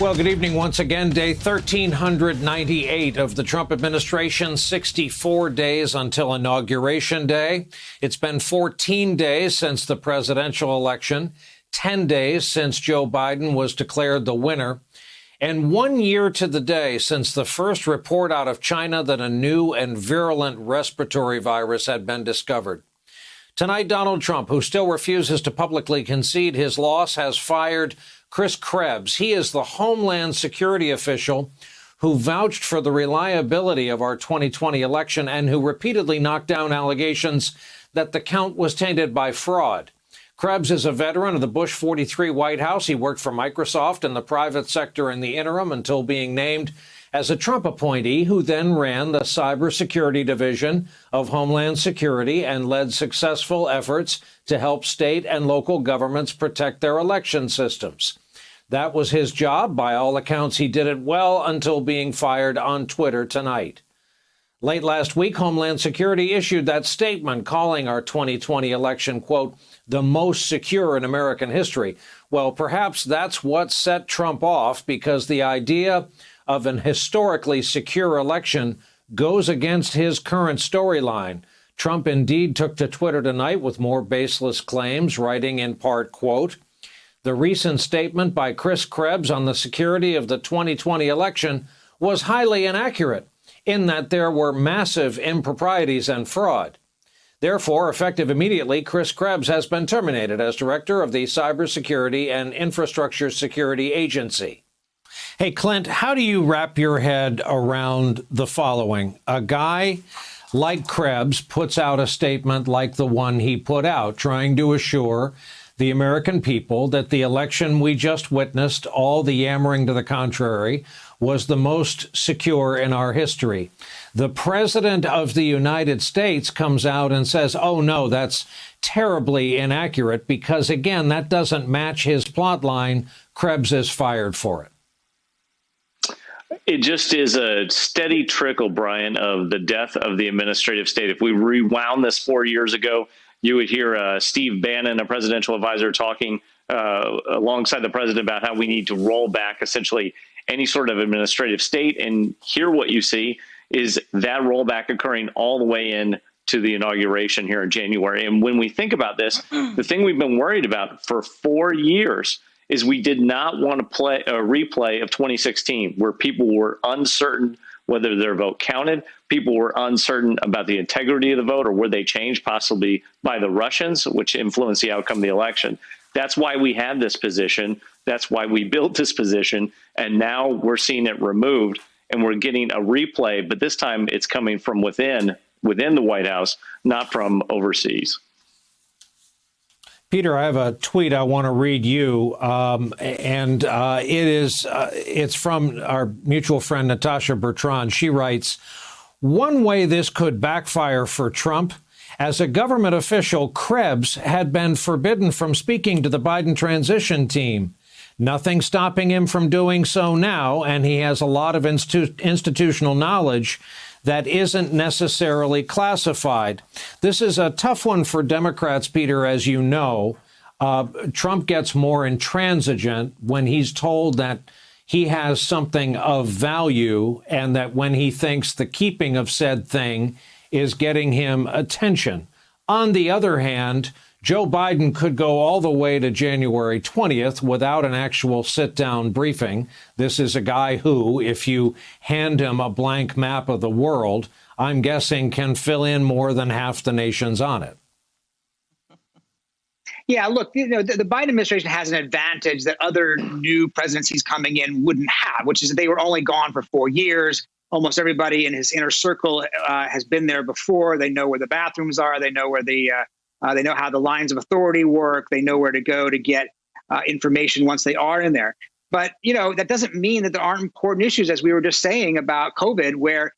Well, good evening once again. Day 1398 of the Trump administration, 64 days until Inauguration Day. It's been 14 days since the presidential election, 10 days since Joe Biden was declared the winner, and 1 year to the day since the first report out of China that a new and virulent respiratory virus had been discovered. Tonight, Donald Trump, who still refuses to publicly concede his loss, has fired Chris Krebs. He is the Homeland Security official who vouched for the reliability of our 2020 election and who repeatedly knocked down allegations that the count was tainted by fraud. Krebs is a veteran of the Bush 43 White House. He worked for Microsoft in the private sector in the interim until being named as a Trump appointee, who then ran the cybersecurity division of Homeland Security and led successful efforts to help state and local governments protect their election systems. That was his job. By all accounts, he did it well until being fired on Twitter tonight. Late last week, Homeland Security issued that statement calling our 2020 election, quote, the most secure in American history. Well, perhaps that's what set Trump off, because the idea of an historically secure election goes against his current storyline. Trump indeed took to Twitter tonight with more baseless claims, writing in part, quote, the recent statement by Chris Krebs on the security of the 2020 election was highly inaccurate in that there were massive improprieties and fraud. Therefore, effective immediately, Chris Krebs has been terminated as director of the Cybersecurity and Infrastructure Security Agency. Hey, Clint, how do you wrap your head around the following? A guy like Krebs puts out a statement like the one he put out, trying to assure the American people that the election we just witnessed, all the yammering to the contrary, was the most secure in our history. The president of the United States comes out and says, oh, no, that's terribly inaccurate, because, again, that doesn't match his plot line. Krebs is fired for it. It just is a steady trickle, Brian, of the death of the administrative state. If we rewound this 4 years ago, you would hear Steve Bannon, a presidential advisor, talking alongside the president about how we need to roll back essentially any sort of administrative state. And here what you see is that rollback occurring all the way in to the inauguration here in January. And when we think about this, the thing we've been worried about for 4 years is we did not want to play a replay of 2016, where people were uncertain whether their vote counted. People were uncertain about the integrity of the vote, or were they changed possibly by the Russians, which influenced the outcome of the election. That's why we had this position. That's why we built this position. And now we're seeing it removed, and we're getting a replay. But this time it's coming from within the White House, not from overseas. Peter, I have a tweet I want to read you, it's from our mutual friend Natasha Bertrand. She writes, one way this could backfire for Trump: as a government official, Krebs had been forbidden from speaking to the Biden transition team. Nothing stopping him from doing so now, and he has a lot of institutional knowledge that isn't necessarily classified. This is a tough one for Democrats, Peter, as you know. Trump gets more intransigent when he's told that he has something of value, and that when he thinks the keeping of said thing is getting him attention. On the other hand, Joe Biden could go all the way to January 20th without an actual sit-down briefing. This is a guy who, if you hand him a blank map of the world, I'm guessing can fill in more than half the nations on it. Yeah, look, the Biden administration has an advantage that other new presidencies coming in wouldn't have, which is that they were only gone for 4 years. Almost everybody in his inner circle has been there before. They know where the bathrooms are. They know where they know how the lines of authority work. They know where to go to get information once they are in there. But, that doesn't mean that there aren't important issues, as we were just saying about COVID, where,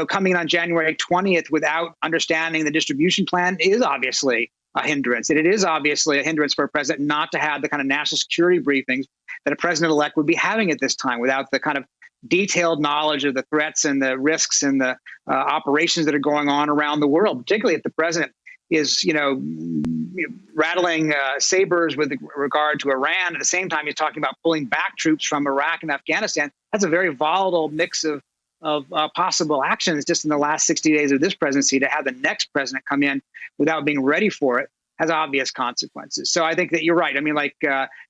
coming on January 20th without understanding the distribution plan is obviously a hindrance. And it is obviously a hindrance for a president not to have the kind of national security briefings that a president-elect would be having at this time, without the kind of detailed knowledge of the threats and the risks and the operations that are going on around the world, particularly if the president is rattling sabers with regard to Iran. At the same time, he's talking about pulling back troops from Iraq and Afghanistan. That's a very volatile mix of possible actions just in the last 60 days of this presidency. To have the next president come in without being ready for it has obvious consequences. So I think that you're right. I mean,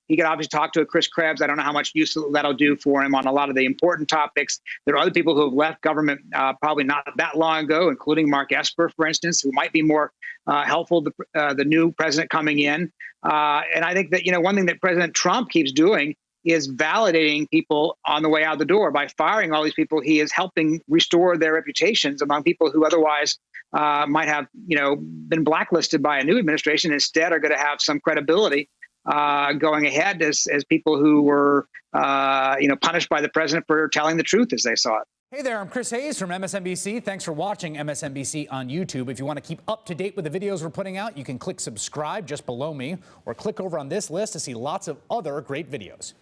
he could obviously talk to a Chris Krebs. I don't know how much use that'll do for him on a lot of the important topics. There are other people who have left government probably not that long ago, including Mark Esper, for instance, who might be more helpful to the new president coming in. And I think that, one thing that President Trump keeps doing is validating people on the way out the door. By firing all these people, he is helping restore their reputations among people who otherwise might have, been blacklisted by a new administration. Instead, are going to have some credibility going ahead as people who were, punished by the president for telling the truth as they saw it. Hey there, I'm Chris Hayes from MSNBC. Thanks for watching MSNBC on YouTube. If you want to keep up to date with the videos we're putting out, you can click subscribe just below me or click over on this list to see lots of other great videos.